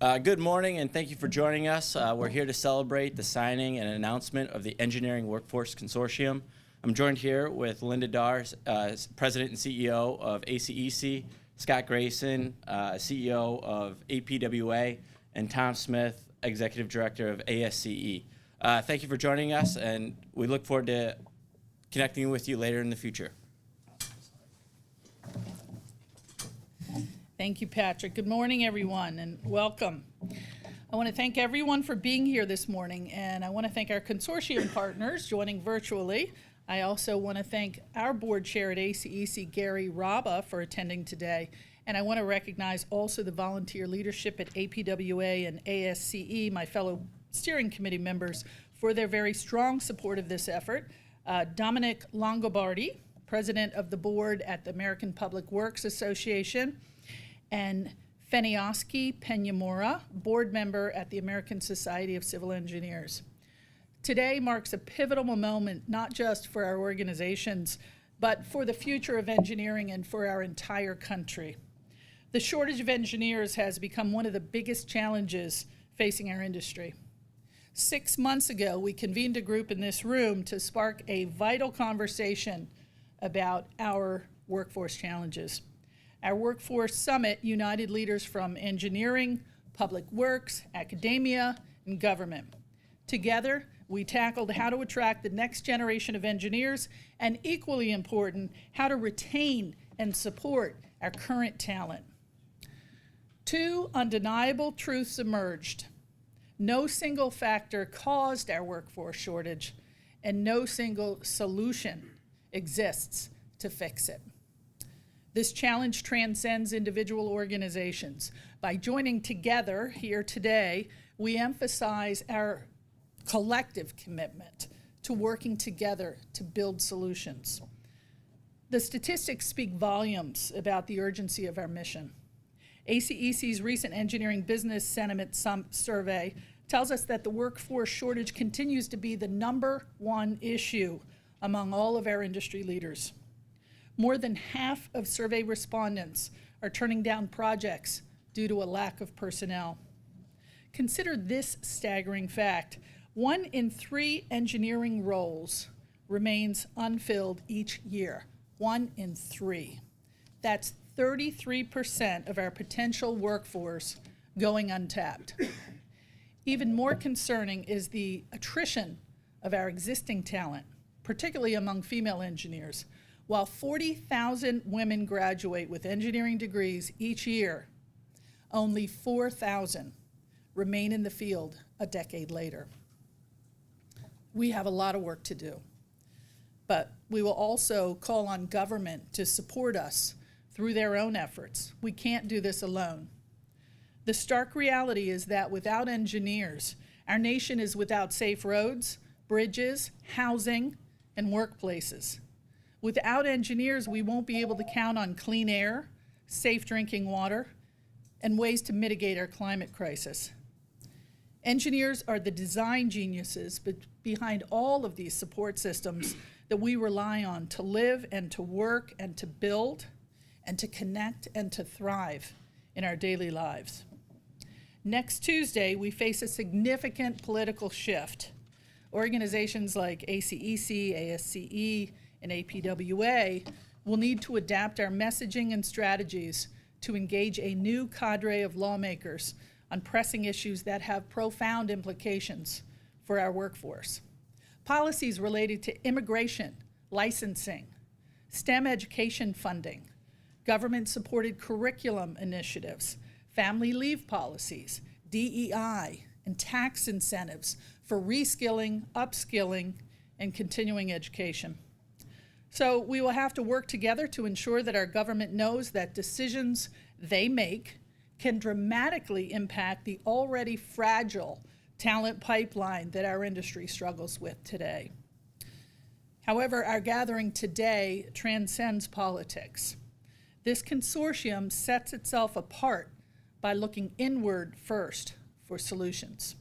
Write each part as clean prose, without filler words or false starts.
Good morning, and thank you for joining us. We're here to celebrate the signing and announcement of the Engineering Workforce Consortium. I'm joined here with Linda Darr, President and CEO of ACEC, Scott Grayson, CEO of APWA, and Tom Smith, Executive Director of ASCE. Thank you for joining us, and we look forward to connecting with you later in the future. Thank you, Patrick. Good morning, everyone, and welcome. I want to thank everyone for being here this morning, and I want to thank our consortium partners joining virtually. I also want to thank our board chair at ACEC, Gary Raba, for attending today, and I want to recognize also the volunteer leadership at APWA and ASCE, my fellow steering committee members, for their very strong support of this effort. Dominic Longobardi, president of the board at the American Public Works Association, and Fenioski Peñamora, board member at the American Society of Civil Engineers. Today marks a pivotal moment not just for our organizations, but for the future of engineering and for our entire country. The shortage of engineers has become one of the biggest challenges facing our industry. 6 months ago, we convened a group in this room to spark a vital conversation about our workforce challenges. Our Workforce Summit united leaders from engineering, public works, academia, and government. Together, we tackled how to attract the next generation of engineers, and equally important, how to retain and support our current talent. Two undeniable truths emerged. No single factor caused our workforce shortage, and no single solution exists to fix it. This challenge transcends individual organizations. By joining together here today, we emphasize our collective commitment to working together to build solutions. The statistics speak volumes about the urgency of our mission. ACEC's recent Engineering Business Sentiment Survey tells us that the workforce shortage continues to be the #1 issue among all of our industry leaders. More than half of survey respondents are turning down projects due to a lack of personnel. Consider this staggering fact. 1 in 3 engineering roles remains unfilled each year. 1 in 3. That's 33% of our potential workforce going untapped. Even more concerning is the attrition of our existing talent, particularly among female engineers. While 40,000 women graduate with engineering degrees each year, only 4,000 remain in the field a decade later. We have a lot of work to do, but we will also call on government to support us through their own efforts. We can't do this alone. The stark reality is that without engineers, our nation is without safe roads, bridges, housing, and workplaces. Without engineers, we won't be able to count on clean air, safe drinking water, and ways to mitigate our climate crisis. Engineers are the design geniuses behind all of these support systems that we rely on to live and to work and to build and to connect and to thrive in our daily lives. Next Tuesday, we face a significant political shift. Organizations like ACEC, ASCE, and APWA will need to adapt our messaging and strategies to engage a new cadre of lawmakers on pressing issues that have profound implications for our workforce. Policies related to immigration, licensing, STEM education funding, government-supported curriculum initiatives, family leave policies, DEI, and tax incentives for reskilling, upskilling, and continuing education. So we will have to work together to ensure that our government knows that decisions they make can dramatically impact the already fragile talent pipeline that our industry struggles with today. However, our gathering today transcends politics. This consortium sets itself apart by looking inward first for solutions.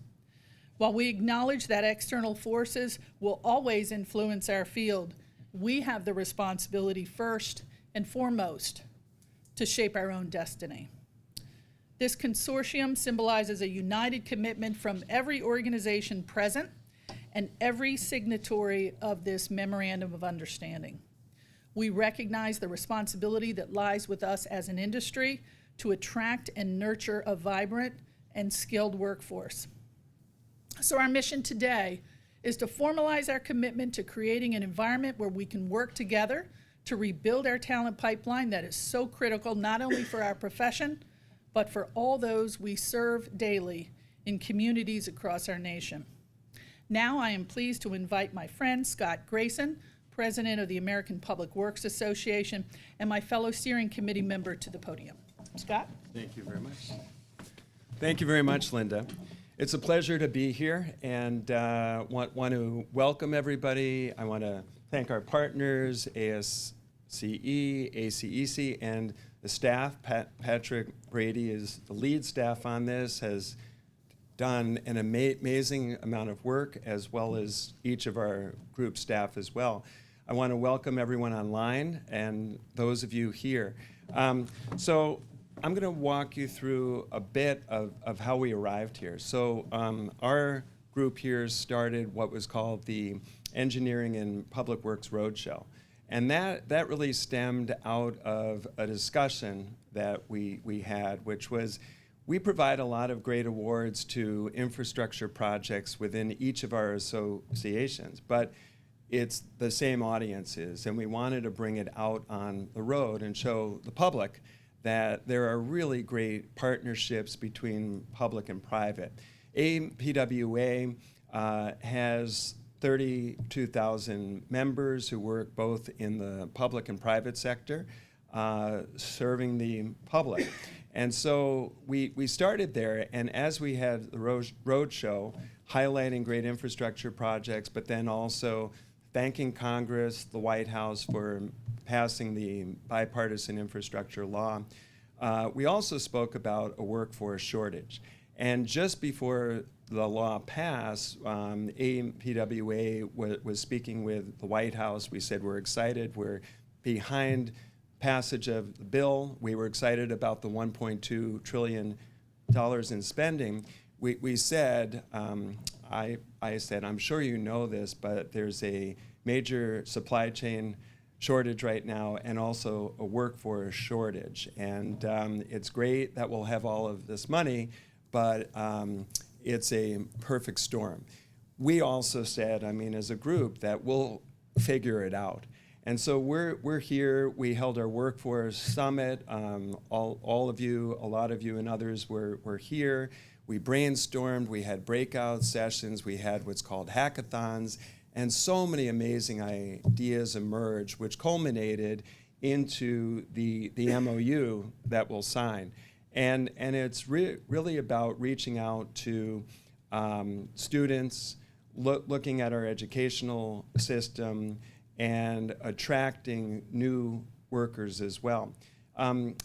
While we acknowledge that external forces will always influence our field, we have the responsibility first and foremost to shape our own destiny. This consortium symbolizes a united commitment from every organization present and every signatory of this Memorandum of Understanding. We recognize the responsibility that lies with us as an industry to attract and nurture a vibrant and skilled workforce. So our mission today is to formalize our commitment to creating an environment where we can work together to rebuild our talent pipeline that is so critical not only for our profession, but for all those we serve daily in communities across our nation. Now I am pleased to invite my friend Scott Grayson, President of the American Public Works Association, and my fellow steering committee member to the podium. Scott? Thank you very much. Thank you very much, Linda. It's a pleasure to be here and want to welcome everybody. I want to thank our partners, ASCE, ACEC, and the staff. Patrick Brady is the lead staff on this, has done an amazing amount of work, as well as each of our group staff as well. I want to welcome everyone online and those of you here. So I'm going to walk you through a bit of how we arrived here. So our group here started what was called the Engineering and Public Works Roadshow. And that really stemmed out of a discussion that we had, which was we provide a lot of great awards to infrastructure projects within each of our associations, but it's the same audiences, and we wanted to bring it out on the road and show the public that there are really great partnerships between public and private. APWA has 32,000 members who work both in the public and private sector, serving the public. And so we started there, and as we had the road show, highlighting great infrastructure projects, but then also thanking Congress, the White House for passing the bipartisan infrastructure law, we also spoke about a workforce shortage. And just before the law passed, APWA was speaking with the White House. We said we're excited, we're behind passage of the bill. We were excited about the $1.2 trillion in spending. We said, I said, I'm sure you know this, but there's a major supply chain shortage right now and also a workforce shortage. And it's great that we'll have all of this money, but it's a perfect storm. We also said, I mean, as a group, that we'll figure it out. And so we're here. We held our workforce summit. All of you, a lot of you and others were here. We brainstormed. We had breakout sessions. We had what's called hackathons. And so many amazing ideas emerged, which culminated into the MOU that we'll sign. And it's really about reaching out to students, looking at our educational system, and attracting new workers as well.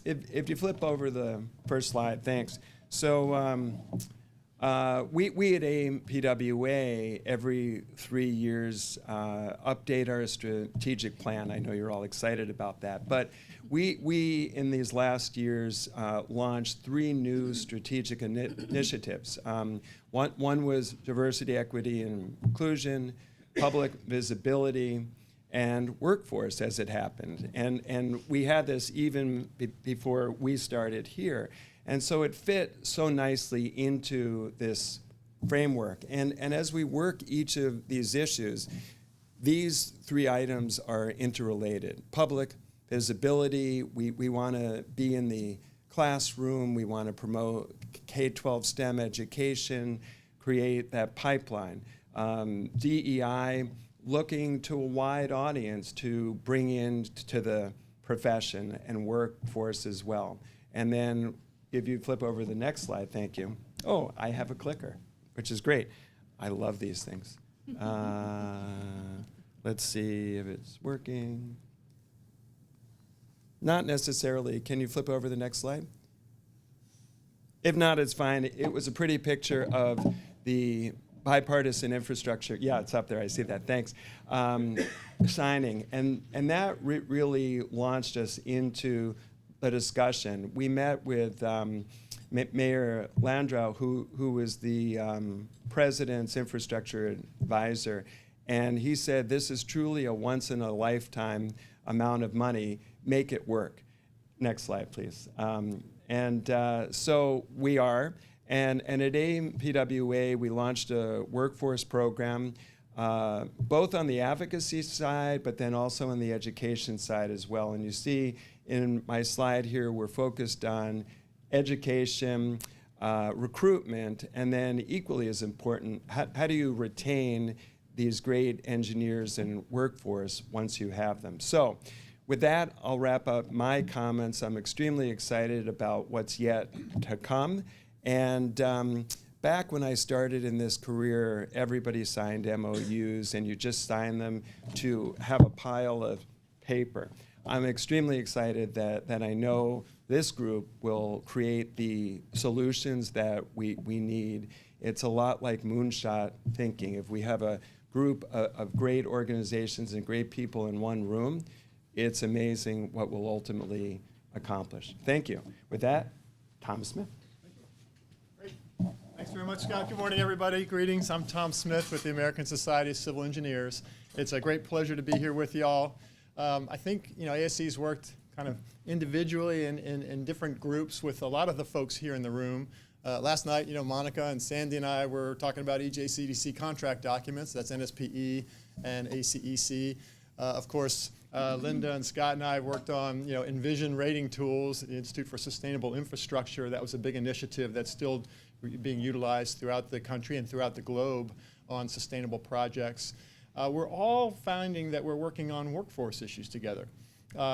If you flip over the first slide, thanks. So we at APWA every 3 years update our strategic plan. I know you're all excited about that. But we in these last years launched 3 new strategic initiatives. One was diversity, equity, and inclusion, public visibility, and workforce as it happened. And we had this even before we started here. And so it fit so nicely into this framework. And as we work each of these issues, these 3 items are interrelated. Public visibility, we want to be in the classroom, we want to promote K-12 STEM education, create that pipeline. DEI, looking to a wide audience to bring in to the profession and workforce as well. And then if you flip over the next slide, thank you. Oh, I have a clicker, which is great. I love these things. Let's see if it's working. Not necessarily. Can you flip over the next slide? If not, it's fine. It was a pretty picture of the bipartisan infrastructure. Yeah, it's up there. I see that. Thanks. Signing. And that really launched us into the discussion, we met with Mayor Landau, who was the president's infrastructure advisor, and he said, this is truly a once-in-a-lifetime amount of money. Make it work. Next slide, please. So we are. And at APWA, we launched a workforce program, both on the advocacy side, but then also on the education side as well. And you see in my slide here, we're focused on education, recruitment, and then equally as important, how do you retain these great engineers and workforce once you have them? So with that, I'll wrap up my comments. I'm extremely excited about what's yet to come. And back when I started in this career, everybody signed MOUs, and you just signed them to have a pile of paper. I'm extremely excited that I know this group will create the solutions that we need. It's a lot like moonshot thinking. If we have a group of great organizations and great people in one room, it's amazing what we'll ultimately accomplish. Thank you. With that, Tom Smith. Thanks very much, Scott. Good morning, everybody. Greetings. I'm Tom Smith with the American Society of Civil Engineers. It's a great pleasure to be here with you all. I think ASC's worked kind of individually in different groups with a lot of the folks here in the room. Last night, Monica and Sandy and I were talking about EJCDC contract documents. That's NSPE and ACEC. Of course, Linda and Scott and I worked on Envision rating tools, the Institute for Sustainable Infrastructure. That was a big initiative that's still being utilized throughout the country and throughout the globe on sustainable projects. We're all finding that we're working on workforce issues together.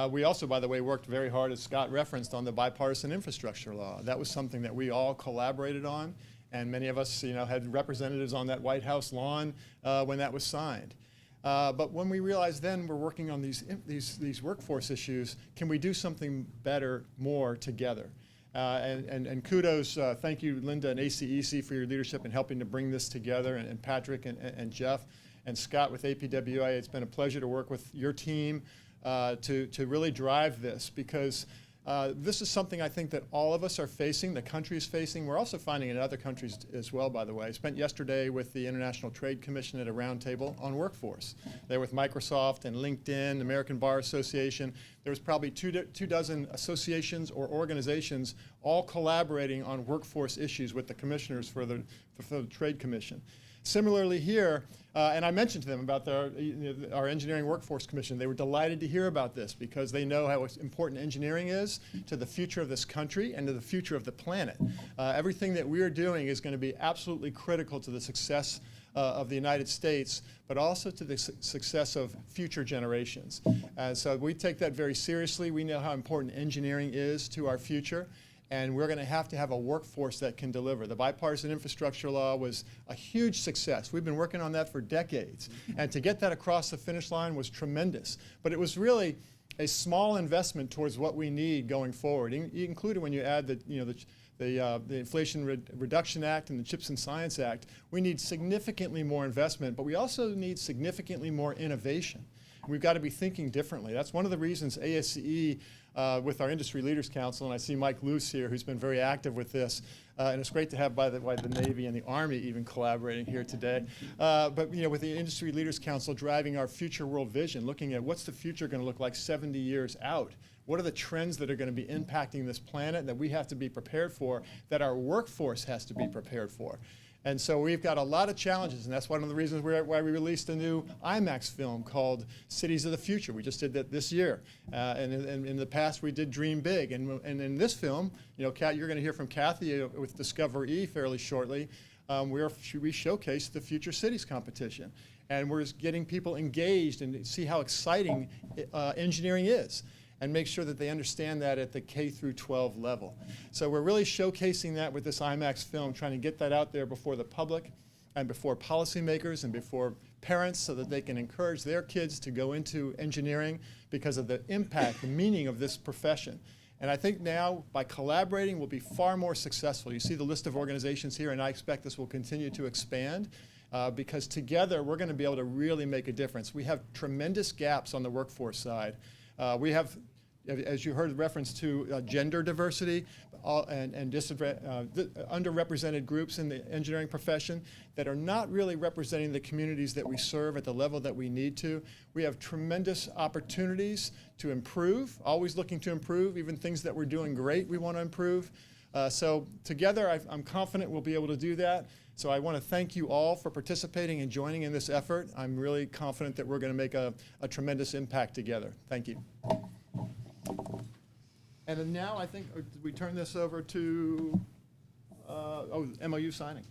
We also, by the way, worked very hard, as Scott referenced, on the bipartisan infrastructure law. That was something that we all collaborated on, and many of us had representatives on that White House lawn when that was signed. But when we realized then we're working on these workforce issues, can we do something better, more together? And kudos, thank you, Linda and ACEC, for your leadership in helping to bring this together, and Patrick and Jeff and Scott with APWA. It's been a pleasure to work with your team to really drive this, because this is something I think that all of us are facing, the country is facing. We're also finding it in other countries as well, by the way. I spent yesterday with the International Trade Commission at a roundtable on workforce. There with Microsoft and LinkedIn, American Bar Association. There was probably two dozen associations or organizations all collaborating on workforce issues with the commissioners for the Trade Commission. Similarly here, and I mentioned to them about our Engineering Workforce Commission. They were delighted to hear about this because they know how important engineering is to the future of this country and to the future of the planet. Everything that we are doing is going to be absolutely critical to the success of the United States, but also to the success of future generations. So we take that very seriously. We know how important engineering is to our future. And we're going to have a workforce that can deliver. The bipartisan infrastructure law was a huge success. We've been working on that for decades. And to get that across the finish line was tremendous. But it was really a small investment towards what we need going forward, including when you add the Inflation Reduction Act and the CHIPS and Science Act. We need significantly more investment, but we also need significantly more innovation. We've got to be thinking differently. That's one of the reasons ASCE, with our Industry Leaders Council, and I see Mike Luce here, who's been very active with this, and it's great to have, by the way, the Navy and the Army even collaborating here today. But with the Industry Leaders Council driving our future world vision, looking at what's the future going to look like 70 years out. What are the trends that are going to be impacting this planet that we have to be prepared for, that our workforce has to be prepared for? And so we've got a lot of challenges, and that's one of the reasons why we released a new IMAX film called Cities of the Future. We just did that this year. And in the past, we did Dream Big. And in this film, Kat, you're going to hear from Kathy with Discover E fairly shortly. We showcase the Future Cities competition. And we're getting people engaged and see how exciting engineering is, and make sure that they understand that at the K through 12 level. So we're really showcasing that with this IMAX film, trying to get that out there before the public and before policymakers and before parents, so that they can encourage their kids to go into engineering because of the impact, the meaning of this profession. And I think now, by collaborating, we'll be far more successful. You see the list of organizations here, and I expect this will continue to expand. Because together, we're going to be able to really make a difference. We have tremendous gaps on the workforce side. We have as you heard reference to gender diversity and underrepresented groups in the engineering profession that are not really representing the communities that we serve at the level that we need to. We have tremendous opportunities to improve, always looking to improve, even things that we're doing great we want to improve. So together I'm confident we'll be able to do that. So I want to thank you all for participating and joining in this effort. I'm really confident that we're going to make a tremendous impact together. Thank you. And then now I think we turn this over to MOU signing.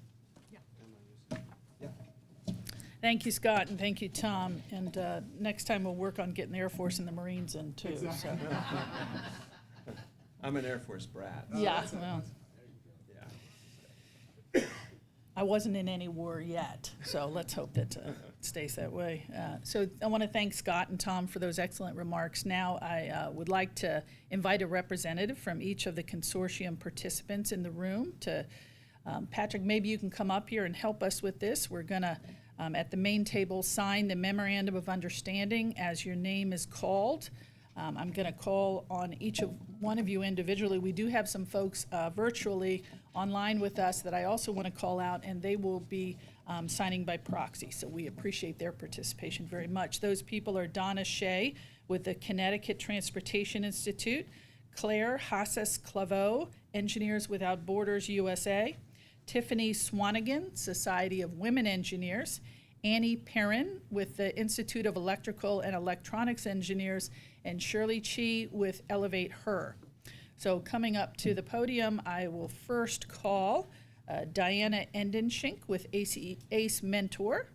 Thank you, Scott, and thank you, Tom. And next time we'll work on getting the Air Force and the Marines in too. Exactly. So. I'm an Air Force brat. Yeah, well, Yeah. I wasn't in any war yet, so let's hope that it stays that way. So I want to thank Scott and Tom for those excellent remarks. Now I would like to invite a representative from each of the consortium participants in the room to, Patrick, maybe you can come up here and help us with this. We're going to, at the main table, sign the memorandum of understanding as your name is called. I'm going to call on each one of you individually. We do have some folks virtually online with us that I also want to call out, and they will be signing by proxy. So we appreciate their participation very much. Those people are Donna Shea with the Connecticut Transportation Institute, Claire Hassas-Claveau, Engineers Without Borders USA, Tiffany Swanigan, Society of Women Engineers, Annie Perrin with the Institute of Electrical and Electronics Engineers, and Shirley Chi with Elevate Her. So coming up to the podium, I will first call Diana Endenschink with ACE Mentor.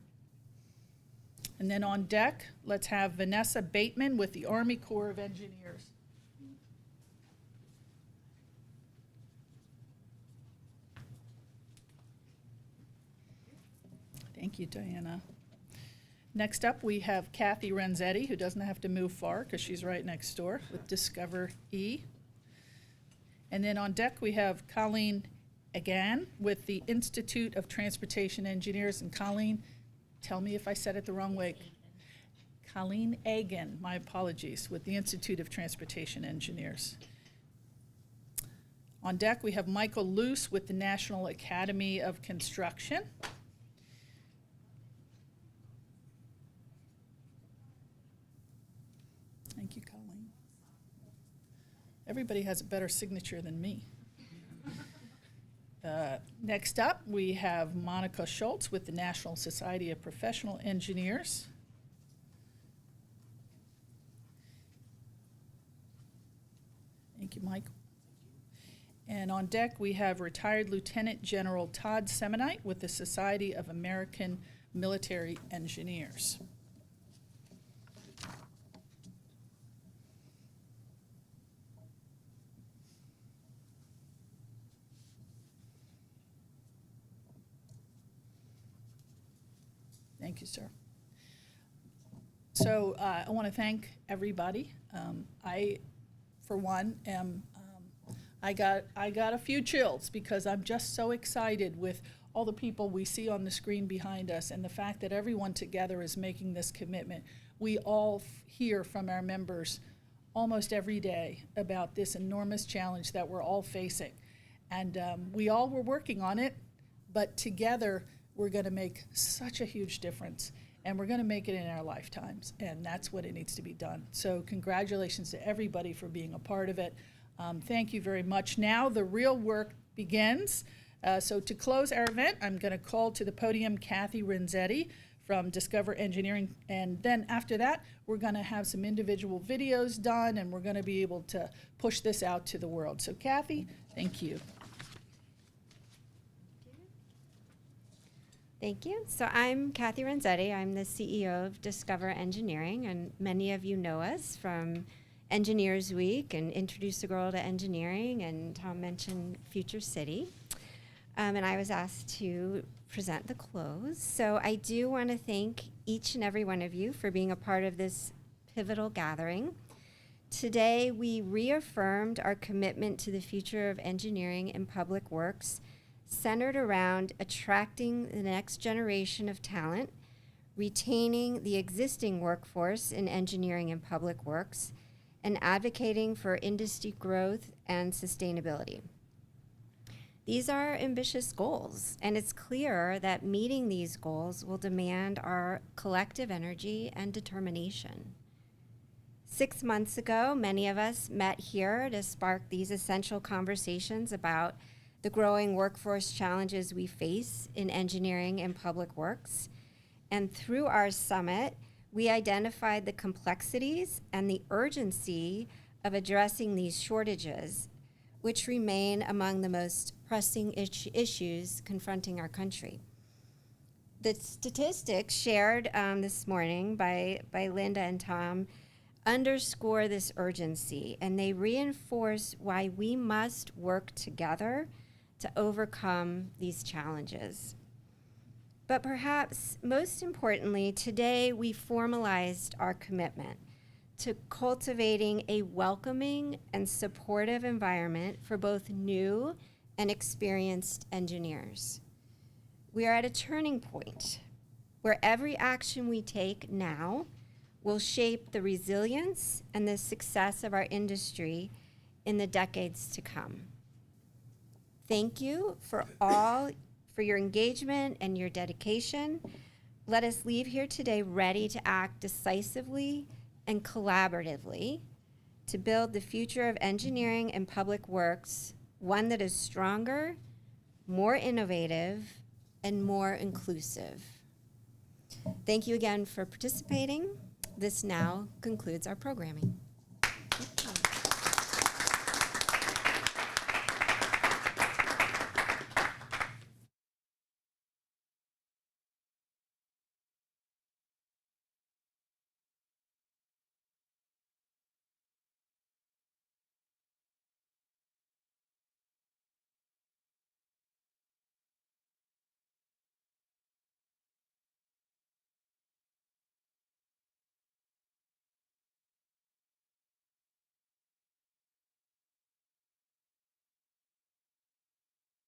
And then on deck, let's have Vanessa Bateman with the Army Corps of Engineers. Thank you, Diana. Next up, we have Kathy Renzetti, who doesn't have to move far because she's right next door with Discover E. And then on deck, we have Colleen Egan with the Institute of Transportation Engineers. And Colleen, tell me if I said it the wrong way. Colleen Egan, my apologies, with the Institute of Transportation Engineers. On deck, we have Michael Luce with the National Academy of Construction. Thank you, Colleen. Everybody has a better signature than me. Next up, we have Monica Schultz with the National Society of Professional Engineers. Thank you, Mike. And on deck, we have retired Lieutenant General Todd Semonite with the Society of American Military Engineers. Thank you, sir. So I want to thank everybody. I, for one, am I got a few chills because I'm just so excited with all the people we see on the screen behind us and the fact that everyone together is making this commitment. We all hear from our members almost every day about this enormous challenge that we're all facing. And we all were working on it, but together we're going to make such a huge difference, and we're going to make it in our lifetimes, and that's what it needs to be done. So congratulations to everybody for being a part of it. Thank you very much. Now the real work begins. So to close our event, I'm going to call to the podium Kathy Renzetti from Discover Engineering, and then after that, we're going to have some individual videos done, and we're going to be able to push this out to the world. So Kathy, thank you. Thank you. So I'm Kathy Renzetti. I'm the CEO of Discover Engineering, and many of you know us from Engineers Week and Introduce the Girl to Engineering, and Tom mentioned Future City. And I was asked to present the close. So I do want to thank each and every one of you for being a part of this pivotal gathering. Today, we reaffirmed our commitment to the future of engineering and public works, centered around attracting the next generation of talent, retaining the existing workforce in engineering and public works, and advocating for industry growth and sustainability. These are ambitious goals, and it's clear that meeting these goals will demand our collective energy and determination. 6 months ago, many of us met here to spark these essential conversations about the growing workforce challenges we face in engineering and public works. And through our summit, we identified the complexities and the urgency of addressing these shortages, which remain among the most pressing issues confronting our country. The statistics shared this morning by Linda and Tom underscore this urgency, and they reinforce why we must work together to overcome these challenges. But perhaps most importantly, today we formalized our commitment to cultivating a welcoming and supportive environment for both new and experienced engineers. We are at a turning point where every action we take now will shape the resilience and the success of our industry in the decades to come. Thank you for your engagement and your dedication. Let us leave here today ready to act decisively and collaboratively to build the future of engineering and public works, one that is stronger, more innovative, and more inclusive. Thank you again for participating. This now concludes our programming.